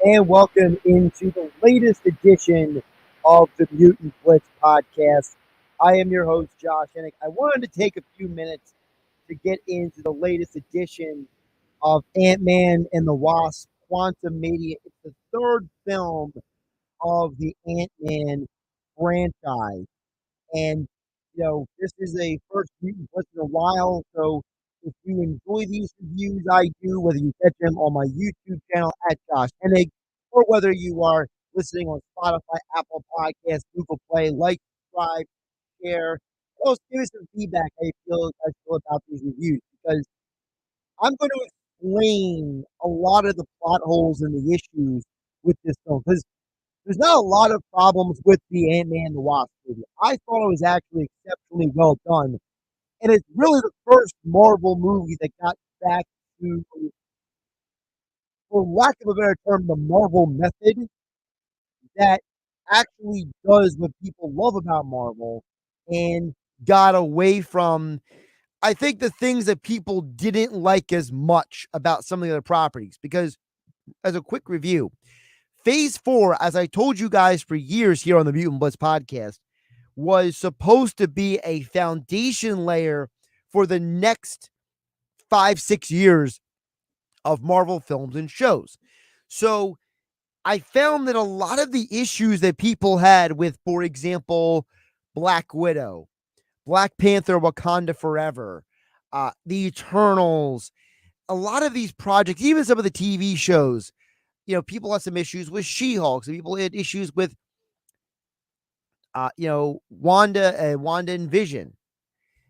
and welcome into the latest edition of the Mutant Blitz podcast. I am your host, Josh Hennig. I wanted to take a few minutes to get into the latest edition of Ant-Man and the Wasp Quantumania. It's the third film of the Ant-Man franchise. And, this is a first Mutant Blitz in a while. So if you enjoy these reviews I do, whether you catch them on my YouTube channel at Josh Hennig, or whether you are listening on Spotify, Apple Podcasts, Google Play, like, subscribe, share. Also, give me some feedback how you feel about these reviews, because I'm going to explain a lot of the plot holes and the issues with this film. Because there's not a lot of problems with the Ant-Man and the Wasp movie. I thought it was actually exceptionally well done. And it's really the first Marvel movie that got back to, for lack of a better term, the Marvel method that actually does what people love about Marvel and got away from, I think, the things that people didn't like as much about some of the other properties. Because, as a quick review, Phase 4, as I told you guys for years here on the Mutant Blitz podcast, was supposed to be a foundation layer for the next 5-6 years of Marvel films and shows. So I found that a lot of the issues that people had with, for example, Black Widow, Black Panther, Wakanda Forever, the Eternals, a lot of these projects, even some of the TV shows, people had some issues with She-Hulk. Some people had issues with, Wanda and Vision,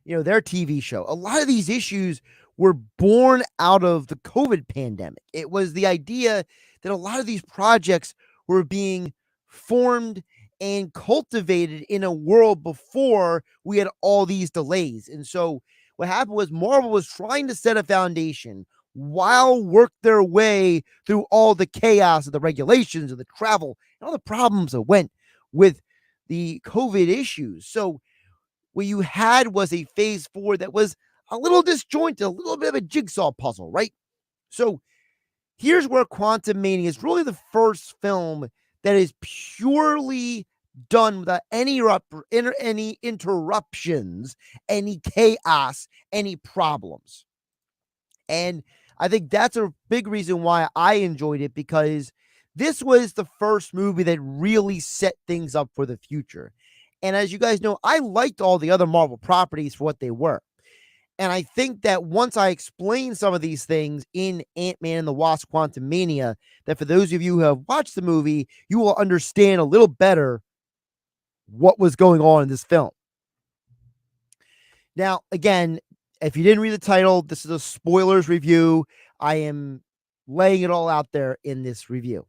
their TV show. A lot of these issues were born out of the COVID pandemic. It was the idea that a lot of these projects were being formed and cultivated in a world before we had all these delays. And so what happened was Marvel was trying to set a foundation while work their way through all the chaos of the regulations and the travel and all the problems that went with the COVID issues. So what you had was a phase 4 that was a little disjointed, a little bit of a jigsaw puzzle, right? So here's where Quantumania is really the first film that is purely done without any interruptions, any chaos, any problems. And I think that's a big reason why I enjoyed it, because this was the first movie that really set things up for the future. And as you guys know, I liked all the other Marvel properties for what they were. And I think that once I explain some of these things in Ant-Man and the Wasp Quantumania, that for those of you who have watched the movie, you will understand a little better what was going on in this film. Now, again, if you didn't read the title, this is a spoilers review. I am laying it all out there in this review.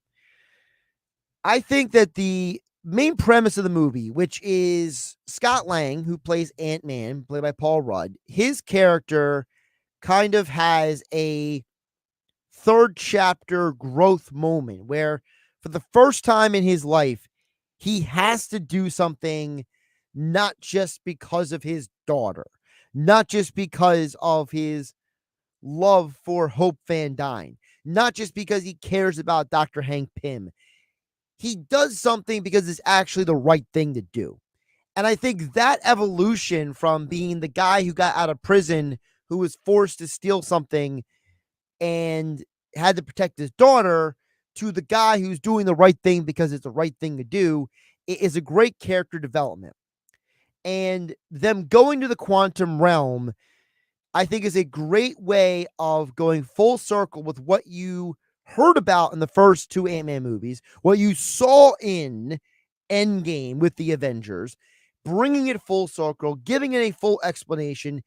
I think that the main premise of the movie, which is Scott Lang, who plays Ant-Man, played by Paul Rudd, his character kind of has a third chapter growth moment where, for the first time in his life, he has to do something not just because of his daughter, not just because of his love for Hope Van Dyne, not just because he cares about Dr. Hank Pym. He does something because it's actually the right thing to do. And I think that evolution from being the guy who got out of prison, who was forced to steal something and had to protect his daughter, to the guy who's doing the right thing because it's the right thing to do, is a great character development. And them going to the quantum realm, I think, is a great way of going full circle with what you heard about in the first two Ant-Man movies, what you saw in Endgame with the Avengers, bringing it full circle, giving it a full explanation.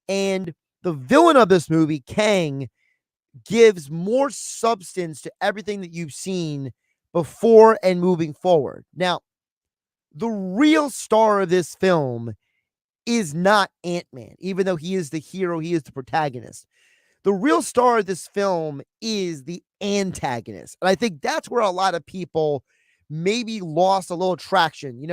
And the villain of this movie, Kang, gives more substance to everything that you've seen before and moving forward. Now, the real star of this film is not Ant-Man, even though he is the hero, he is the protagonist. The real star of this film is the antagonist. And I think that's where a lot of people maybe lost a little traction.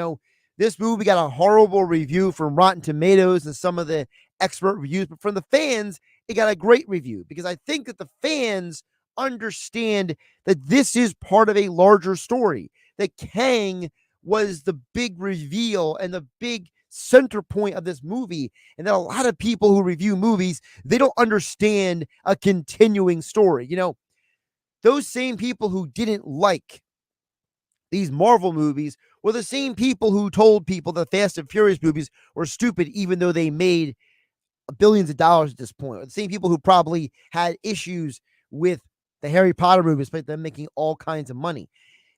This movie got a horrible review from Rotten Tomatoes and some of the expert reviews, but from the fans, it got a great review, because I think that the fans understand that this is part of a larger story. That Kang was the big reveal and the big center point of this movie. And that a lot of people who review movies, they don't understand a continuing story. Those same people who didn't like these Marvel movies were the same people who told people the Fast and Furious movies were stupid, even though they made billions of dollars at this point. Or the same people who probably had issues with the Harry Potter movies, but them making all kinds of money,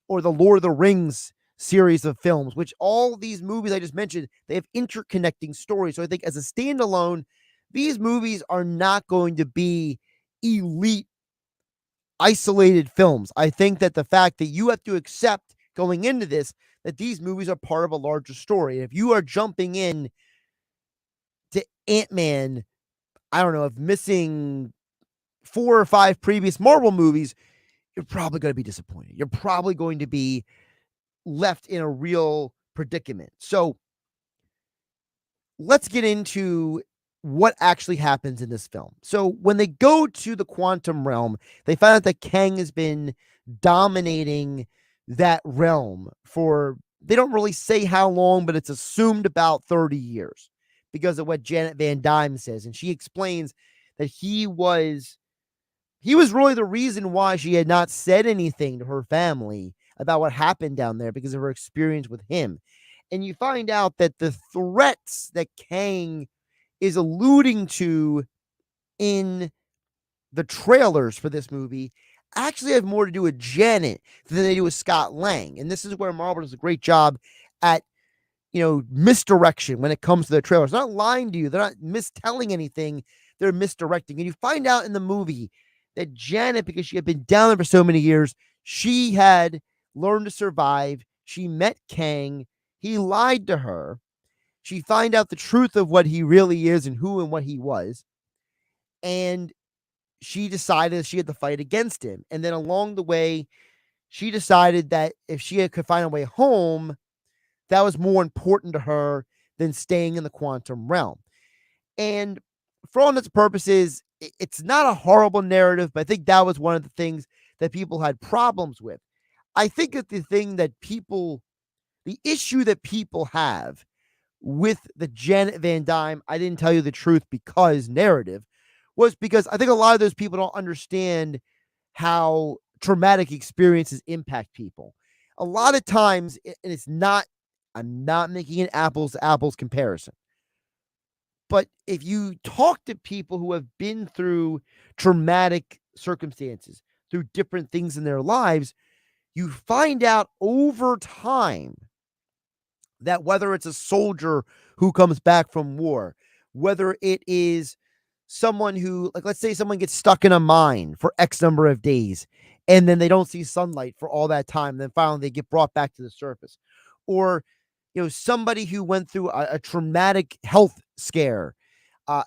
or the Lord of the Rings series of films, which all these movies I just mentioned, they have interconnecting stories. So I think as a standalone, these movies are not going to be elite isolated films. I think that the fact that you have to accept going into this that these movies are part of a larger story. If you are jumping in to Ant-Man, I don't know, if missing 4 or 5 previous Marvel movies, you're probably going to be disappointed. You're probably going to be left in a real predicament. So let's get into what actually happens in this film. So when they go to the quantum realm, they find out that Kang has been dominating that realm for, they don't really say how long, but it's assumed about 30 years because of what Janet Van Dyne says. And she explains that he was really the reason why she had not said anything to her family about what happened down there, because of her experience with him. And you find out that the threats that Kang is alluding to in the trailers for this movie actually have more to do with Janet than they do with Scott Lang. And this is where Marvel does a great job at, misdirection when it comes to the trailers. They're not lying to you. They're not mistelling anything. They're misdirecting. And you find out in the movie that Janet, because she had been down there for so many years, she had learned to survive. She met Kang. He lied to her. She find out the truth of what he really is and who and what he was. And she decided she had to fight against him. And then along the way, she decided that if she could find a way home, that was more important to her than staying in the quantum realm. And for all intents and purposes, it's not a horrible narrative, but I think that was one of the things that people had problems with. I think that the issue that people have with the Janet Van Dyne, I didn't tell you the truth because narrative, was because I think a lot of those people don't understand how traumatic experiences impact people. A lot of times, and I'm not making an apples to apples comparison, but if you talk to people who have been through traumatic circumstances, through different things in their lives, you find out over time that whether it's a soldier who comes back from war, whether it is someone who, like, let's say someone gets stuck in a mine for X number of days and then they don't see sunlight for all that time, then finally they get brought back to the surface, or somebody who went through a traumatic health scare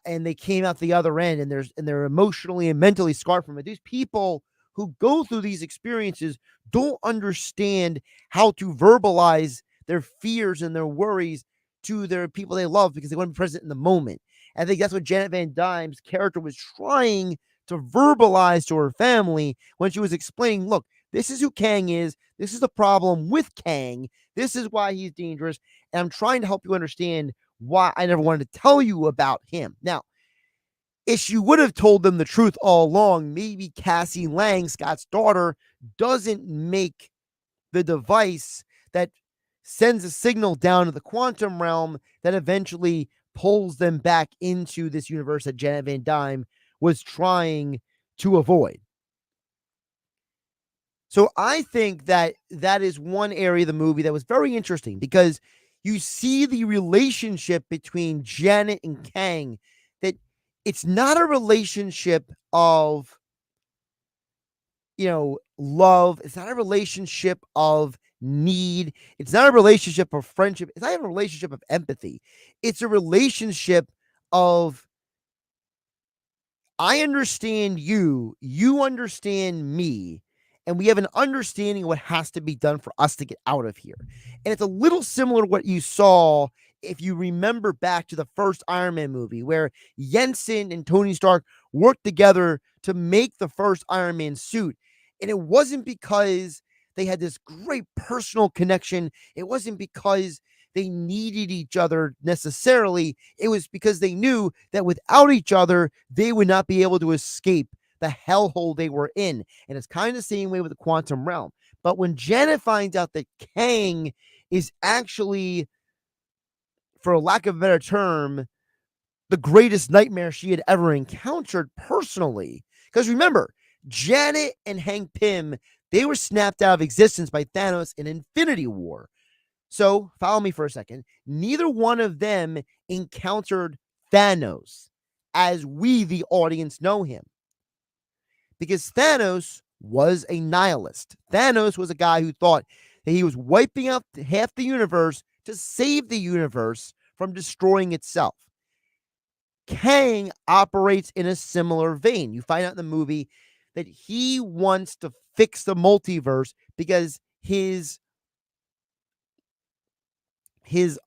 and they came out the other end and they're emotionally and mentally scarred from it. These people who go through these experiences don't understand how to verbalize their fears and their worries to their people they love because they want to be present in the moment. I think that's what Janet Van Dyne's character was trying to verbalize to her family when she was explaining, look, this is who Kang is. This is the problem with Kang. This is why he's dangerous. And I'm trying to help you understand why I never wanted to tell you about him. Now, if she would have told them the truth all along, maybe Cassie Lang, Scott's daughter, doesn't make the device that sends a signal down to the quantum realm that eventually pulls them back into this universe that Janet Van Dyne was trying to avoid. So I think that is one area of the movie that was very interesting because you see the relationship between Janet and Kang, that it's not a relationship of, love. It's not a relationship of need. It's not a relationship of friendship. It's not even a relationship of empathy. It's a relationship of, I understand you, you understand me, and we have an understanding of what has to be done for us to get out of here. And it's a little similar to what you saw if you remember back to the first Iron Man movie, where Jensen and Tony Stark worked together to make the first Iron Man suit. And it wasn't because they had this great personal connection. It wasn't because they needed each other necessarily. It was because they knew that without each other, they would not be able to escape the hellhole they were in. And it's kind of the same way with the quantum realm. But when Janet finds out that Kang is actually, for lack of a better term, the greatest nightmare she had ever encountered personally. Because remember, Janet and Hank Pym, they were snapped out of existence by Thanos in Infinity War. So, follow me for a second. Neither one of them encountered Thanos as we, the audience, know him. Because Thanos was a nihilist. Thanos was a guy who thought that he was wiping out half the universe to save the universe from destroying itself. Kang operates in a similar vein. You find out in the movie that he wants to fix the multiverse because his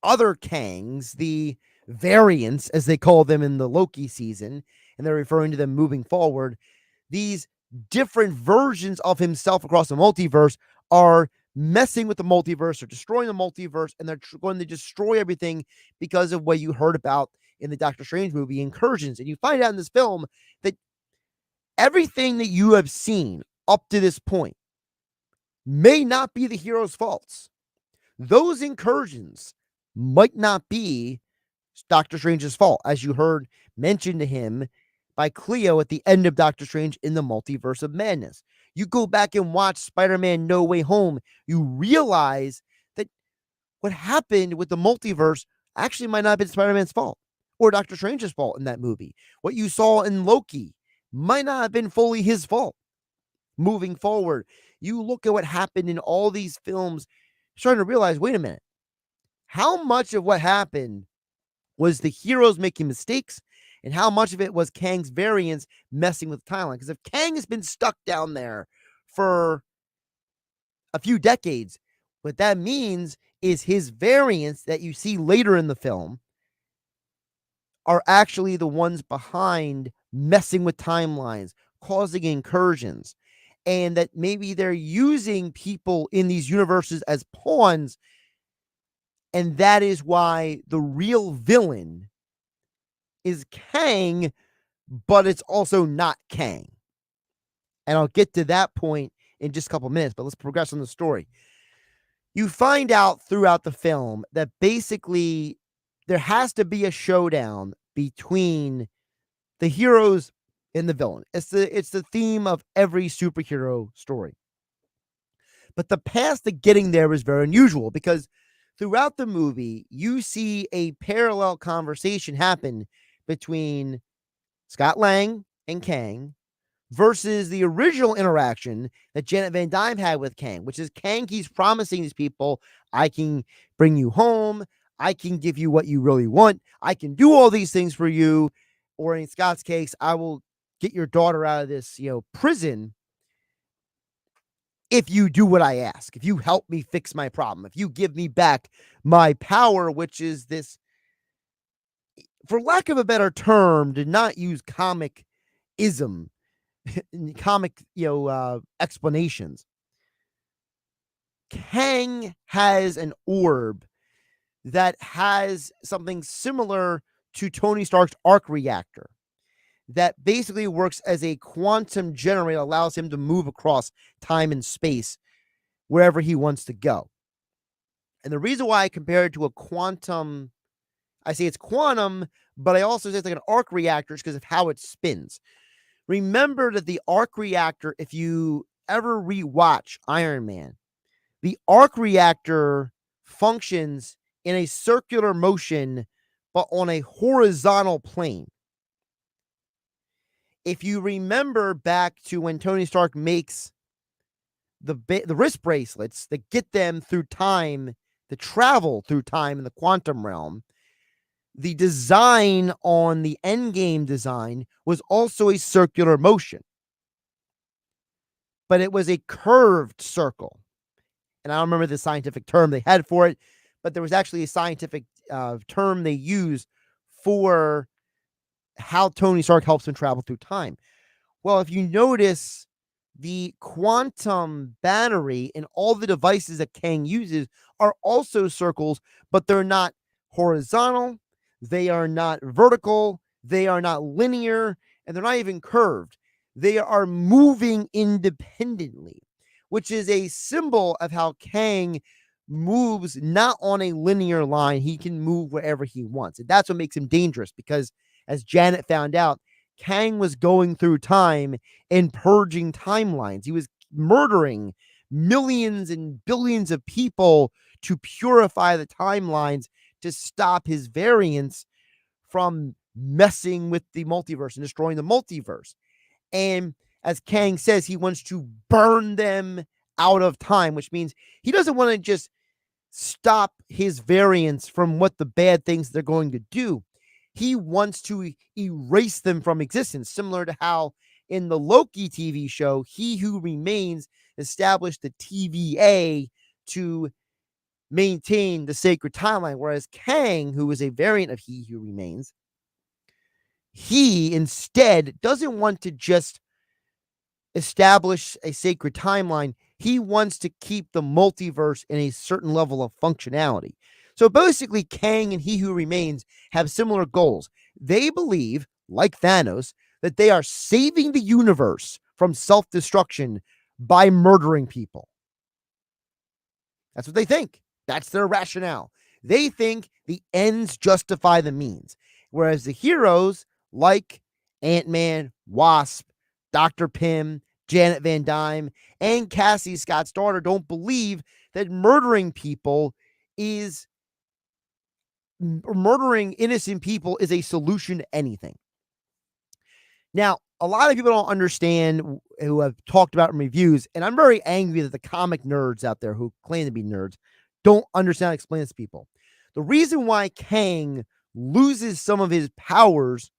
other Kangs, the variants, as they call them in the Loki season, and they're referring to them moving forward, these different versions of himself across the multiverse are messing with the multiverse or destroying the multiverse, and they're going to destroy everything because of what you heard about in the Doctor Strange movie, Incursions. And you find out in this film that everything that you have seen up to this point may not be the hero's faults. Those incursions might not be Doctor Strange's fault, as you heard mentioned to him by Cleo at the end of Doctor Strange in the Multiverse of Madness. You go back and watch Spider-Man No Way Home, you realize that what happened with the multiverse actually might not have been Spider-Man's fault or Doctor Strange's fault in that movie. What you saw in Loki might not have been fully his fault. Moving forward, you look at what happened in all these films, starting to realize, wait a minute, how much of what happened was the heroes making mistakes and how much of it was Kang's variants messing with the timeline? Because if Kang has been stuck down there for a few decades, what that means is his variants that you see later in the film are actually the ones behind messing with timelines, causing incursions, and that maybe they're using people in these universes as pawns. And that is why the real villain is Kang, but it's also not Kang. And I'll get to that point in just a couple minutes, but let's progress on the story. You find out throughout the film that basically there has to be a showdown between the heroes and the villain. It's the theme of every superhero story. But the path to getting there is very unusual because throughout the movie, you see a parallel conversation happen between Scott Lang and Kang versus the original interaction that Janet Van Dyne had with Kang, which is Kang keeps promising these people, I can bring you home, I can give you what you really want, I can do all these things for you, or in Scott's case, I will get your daughter out of this, prison if you do what I ask, if you help me fix my problem, if you give me back my power, which is this, for lack of a better term, to not use comic explanations. Kang has an orb that has something similar to Tony Stark's arc reactor that basically works as a quantum generator, allows him to move across time and space wherever he wants to go. And the reason why I compare it to a quantum, I say it's quantum, but I also say it's like an arc reactor because of how it spins. Remember that the arc reactor, if you ever rewatch Iron Man, the arc reactor functions in a circular motion, but on a horizontal plane. If you remember back to when Tony Stark makes the wrist bracelets that get them through time, to travel through time in the quantum realm, the design on the Endgame design was also a circular motion, but it was a curved circle. And I don't remember the scientific term they had for it, but there was actually a scientific term they used for how Tony Stark helps him travel through time. Well, if you notice, the quantum battery and all the devices that Kang uses are also circles, but they're not horizontal, they are not vertical, they are not linear, and they're not even curved. They are moving independently, which is a symbol of how Kang moves not on a linear line. He can move wherever he wants. And that's what makes him dangerous because, as Janet found out, Kang was going through time and purging timelines. He was murdering millions and billions of people to purify the timelines to stop his variants from messing with the multiverse and destroying the multiverse. And as Kang says, he wants to burn them out of time, which means he doesn't want to just stop his variants from what the bad things they're going to do. He wants to erase them from existence, similar to how in the Loki TV show, He Who Remains established the TVA to maintain the sacred timeline, whereas Kang, who is a variant of He Who Remains, he instead doesn't want to just establish a sacred timeline. He wants to keep the multiverse in a certain level of functionality. So basically, Kang and He Who Remains have similar goals. They believe, like Thanos, that they are saving the universe from self-destruction by murdering people. That's what they think. That's their rationale. They think the ends justify the means. Whereas the heroes, like Ant-Man, Wasp, Dr. Pym, Janet Van Dyne, and Cassie Scott's daughter, don't believe that murdering innocent people is a solution to anything. Now, a lot of people don't understand, who have talked about in reviews, and I'm very angry that the comic nerds out there who claim to be nerds don't understand how to explain this to people. The reason why Kang loses some of his powers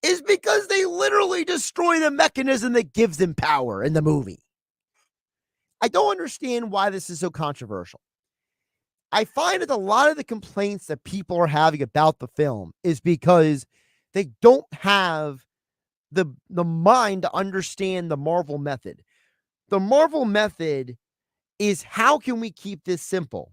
is because they literally destroy the mechanism that gives him power in the movie. I don't understand why this is so controversial. I find that a lot of the complaints that people are having about the film is because they don't have the mind to understand the Marvel method. The Marvel method is, how can we keep this simple?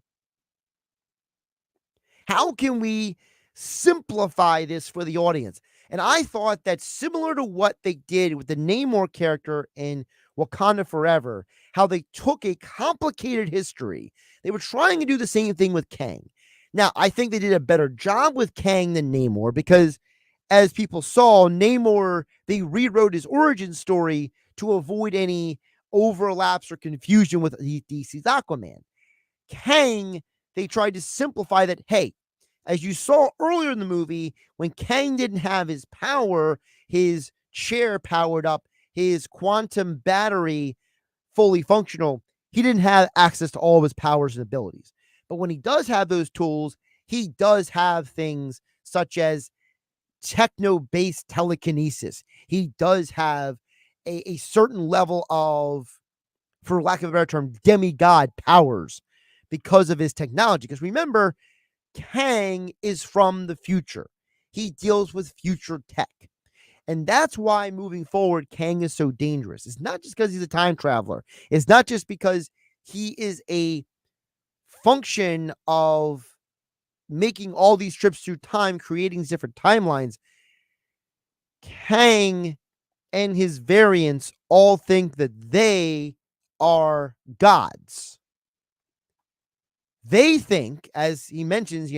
How can we simplify this for the audience? And I thought that, similar to what they did with the Namor character in Wakanda Forever, how they took a complicated history, they were trying to do the same thing with Kang. Now, I think they did a better job with Kang than Namor because, as people saw, Namor, they rewrote his origin story to avoid any overlaps or confusion with DC's Aquaman. Kang, they tried to simplify that. Hey, as you saw earlier in the movie, when Kang didn't have his power, his chair powered up, his quantum battery fully functional, he didn't have access to all of his powers and abilities. But when he does have those tools, he does have things such as techno-based telekinesis. He does have a certain level of, for lack of a better term, demigod powers because of his technology. Because remember, Kang is from the future. He deals with future tech. And that's why, moving forward, Kang is so dangerous. It's not just because he's a time traveler. It's not just because he is a function of making all these trips through time, creating different timelines. Kang and his variants all think that they are gods. They think, as he mentions,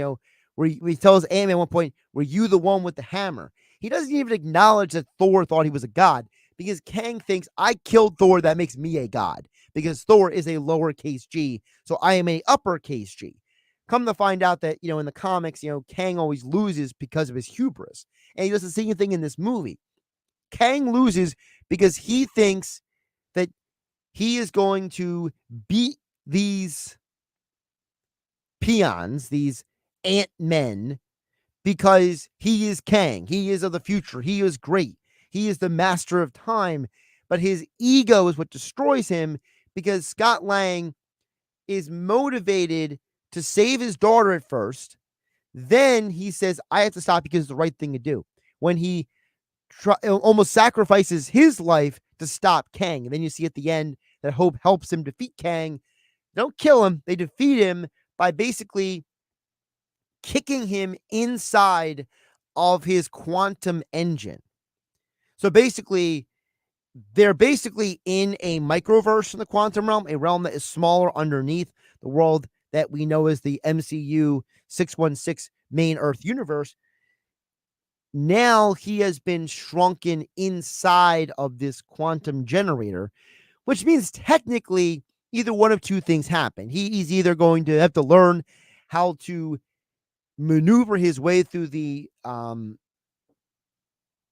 where he tells Ant-Man at one point, "Were you the one with the hammer?" He doesn't even acknowledge that Thor thought he was a god, because Kang thinks, "I killed Thor, that makes me a god," because Thor is a lowercase g, so I am a uppercase g. Come to find out that, in the comics, Kang always loses because of his hubris. And he does the same thing in this movie. Kang loses because he thinks that he is going to beat these peons, these ant men, because he is Kang. He is of the future. He is great. He is the master of time. But his ego is what destroys him, because Scott Lang is motivated to save his daughter at first. Then he says, "I have to stop because it's the right thing to do." When he almost sacrifices his life to stop Kang. And then you see at the end that Hope helps him defeat Kang. They don't kill him, they defeat him by basically kicking him inside of his quantum engine. So basically, they're basically in a microverse in the quantum realm, a realm that is smaller underneath the world that we know as the MCU 616 main Earth universe. Now he has been shrunken inside of this quantum generator, which means technically either one of two things happen. He's either going to have to learn how to maneuver his way through the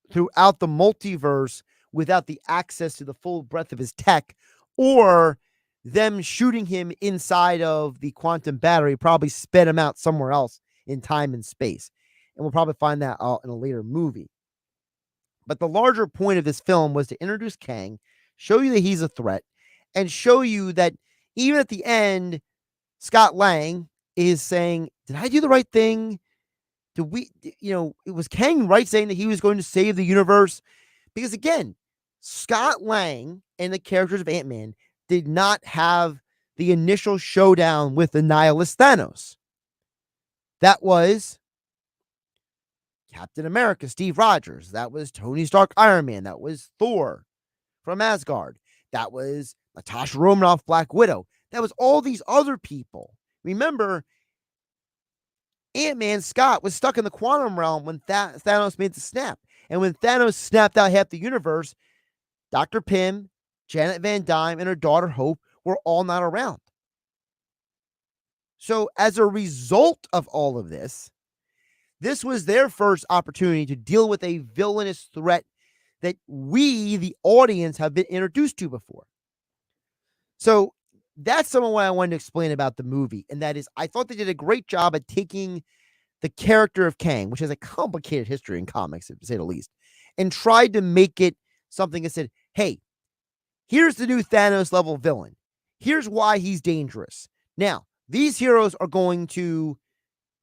throughout the multiverse without the access to the full breadth of his tech, or them shooting him inside of the quantum battery probably sped him out somewhere else in time and space. And we'll probably find that out in a later movie. But the larger point of this film was to introduce Kang, show you that he's a threat, and show you that even at the end, Scott Lang is saying, did I do the right thing? It was Kang right saying that he was going to save the universe? Because again, Scott Lang and the characters of Ant-Man did not have the initial showdown with the nihilist Thanos. That was Captain America, Steve Rogers. That was Tony Stark, Iron Man. That was Thor from Asgard. That was Natasha Romanoff, Black Widow. That was all these other people. Remember, Ant-Man Scott was stuck in the quantum realm when Thanos made the snap. And when Thanos snapped out half the universe, Dr. Pym, Janet Van Dyne, and her daughter Hope were all not around. So as a result of all of this, this was their first opportunity to deal with a villainous threat that we, the audience, have been introduced to before. So that's some of what I wanted to explain about the movie. And that is, I thought they did a great job at taking the character of Kang, which has a complicated history in comics, to say the least, and tried to make it something that said, hey, here's the new Thanos level villain. Here's why he's dangerous. Now, these heroes are going to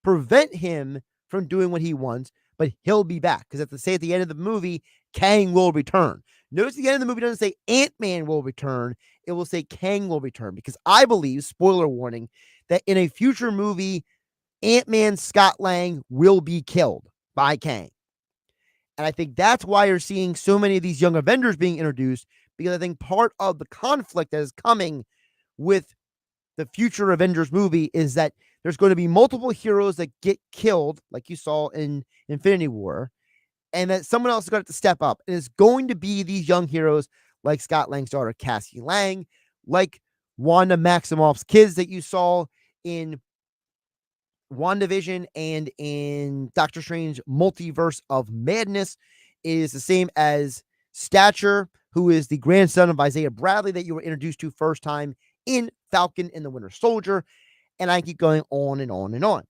prevent him from doing what he wants, but he'll be back. Because at the end of the movie, Kang will return. Notice the end of the movie doesn't say Ant-Man will return. It will say Kang will return. Because I believe, spoiler warning, that in a future movie, Ant-Man Scott Lang will be killed by Kang. And I think that's why you're seeing so many of these young Avengers being introduced, because I think part of the conflict that is coming with the future Avengers movie is that there's going to be multiple heroes that get killed, like you saw in Infinity War, and that someone else is going to have to step up. And it's going to be these young heroes like Scott Lang's daughter, Cassie Lang, like Wanda Maximoff's kids that you saw in WandaVision and in Doctor Strange Multiverse of Madness. Is the same as Stature, who is the grandson of Isaiah Bradley that you were introduced to first time in Falcon and the Winter Soldier. And I keep going on and on and on.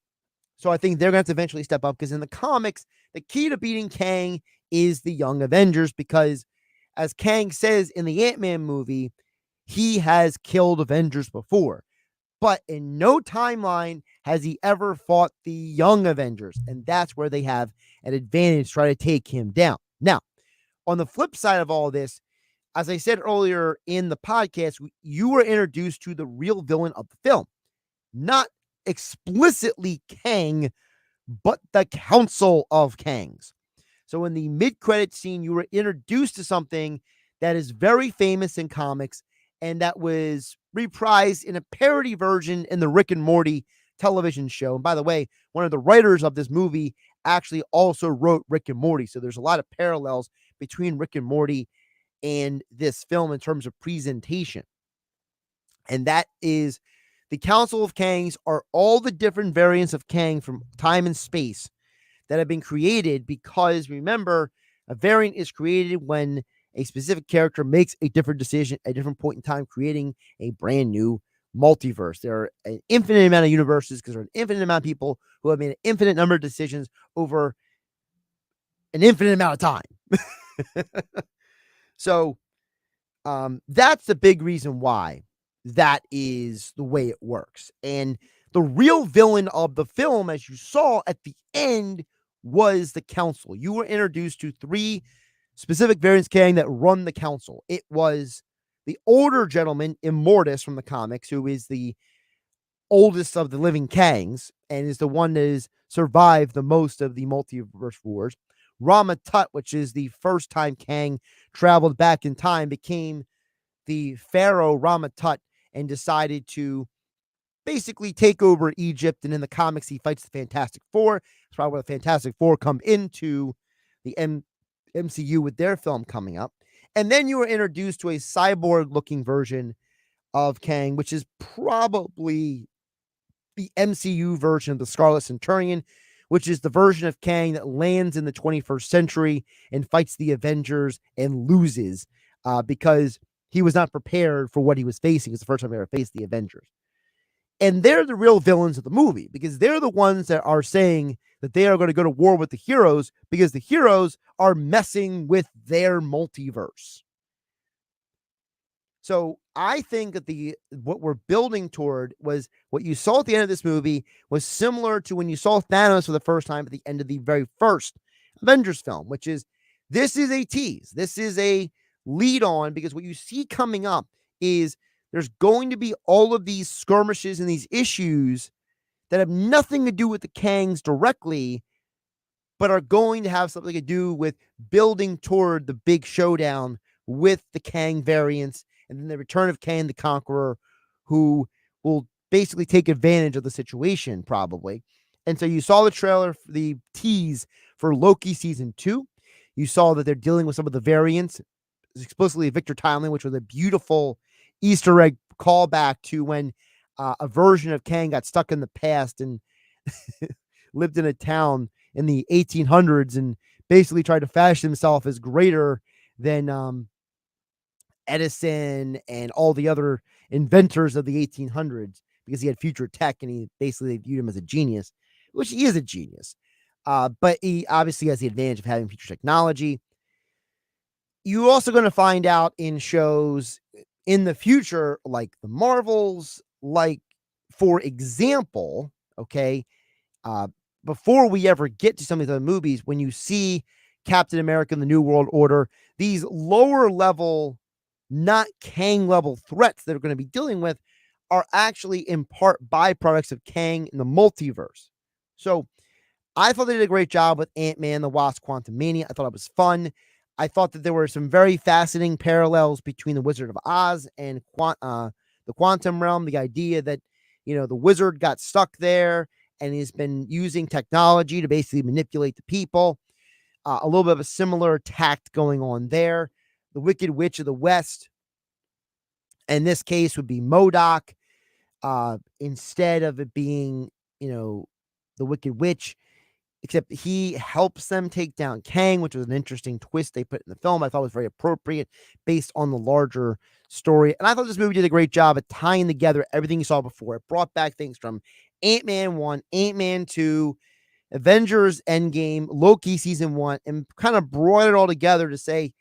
So I think they're going to have to eventually step up, because in the comics, the key to beating Kang is the Young Avengers, because as Kang says in the Ant-Man movie, he has killed Avengers before. But in no timeline has he ever fought the Young Avengers. And that's where they have an advantage to try to take him down. Now, on the flip side of all this, as I said earlier in the podcast, you were introduced to the real villain of the film. Not explicitly Kang, but the Council of Kangs. So in the mid-credit scene, you were introduced to something that is very famous in comics, and that was reprised in a parody version in the Rick and Morty television show. And by the way, one of the writers of this movie actually also wrote Rick and Morty. So there's a lot of parallels between Rick and Morty and this film in terms of presentation. And that is, the Council of Kangs are all the different variants of Kang from time and space that have been created, because remember, a variant is created when a specific character makes a different decision at a different point in time, creating a brand new multiverse. There are an infinite amount of universes because there are an infinite amount of people who have made an infinite number of decisions over an infinite amount of time. So that's the big reason why that is the way it works. And the real villain of the film, as you saw at the end, was the Council. You were introduced to 3 specific variants Kang that run the council. It was the older gentleman, Immortus from the comics, who is the oldest of the living Kangs and is the one that has survived the most of the multiverse wars. Rama Tut, which is the first time Kang traveled back in time, became the pharaoh Rama Tut and decided to basically take over Egypt. And in the comics, he fights the Fantastic Four. That's probably where the Fantastic Four come into the MCU with their film coming up. And then you were introduced to a cyborg-looking version of Kang, which is probably the MCU version of the Scarlet Centurion, which is the version of Kang that lands in the 21st century and fights the Avengers and loses because he was not prepared for what he was facing. It's the first time he ever faced the Avengers. And they're the real villains of the movie because they're the ones that are saying that they are going to go to war with the heroes because the heroes are messing with their multiverse. So I think that what we're building toward was what you saw at the end of this movie was similar to when you saw Thanos for the first time at the end of the very first Avengers film, which is this is a tease. This is a lead on because what you see coming up is there's going to be all of these skirmishes and these issues that have nothing to do with the Kangs directly, but are going to have something to do with building toward the big showdown with the Kang variants and then the return of Kang the Conqueror, who will basically take advantage of the situation, probably. And so you saw the trailer, the tease for Loki season 2. You saw that they're dealing with some of the variants, explicitly Victor Timely, which was a beautiful Easter egg callback to when a version of Kang got stuck in the past and lived in a town in the 1800s and basically tried to fashion himself as greater than Edison and all the other inventors of the 1800s because he had future tech and he basically viewed him as a genius, which he is a genius. But he obviously has the advantage of having future technology. You're also going to find out in shows in the future, like the Marvels, like, for example, okay, before we ever get to some of the movies, when you see Captain America and the New World Order, these lower level, not Kang level threats that are going to be dealing with are actually in part byproducts of Kang in the multiverse. So I thought they did a great job with Ant-Man, the Wasp Quantumania. I thought it was fun. I thought that there were some very fascinating parallels between the Wizard of Oz and the quantum realm. The idea that, the wizard got stuck there and he's been using technology to basically manipulate the people. A little bit of a similar tact going on there. The Wicked Witch of the West, in this case, would be MODOK. Instead of it being, the Wicked Witch, except he helps them take down Kang, which was an interesting twist they put in the film. I thought was very appropriate based on the larger story. And I thought this movie did a great job at tying together everything you saw before. It brought back things from Ant-Man 1, Ant-Man 2, Avengers Endgame, Loki season 1, and kind of brought it all together to say,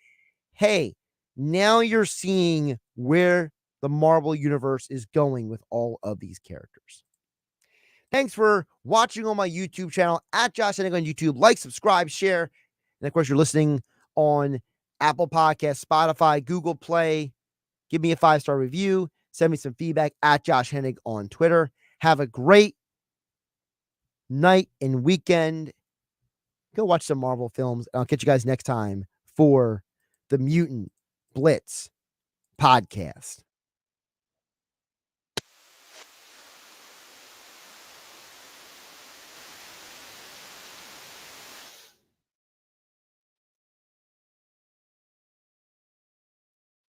hey, now you're seeing where the Marvel universe is going with all of these characters. Thanks for watching on my YouTube channel at Josh Hennig on YouTube. Like, subscribe, share. And of course, you're listening on Apple Podcasts, Spotify, Google Play. Give me a 5-star review. Send me some feedback at Josh Hennig on Twitter. Have a great night and weekend. Go watch some Marvel films. I'll catch you guys next time for the Mutant Blitz podcast.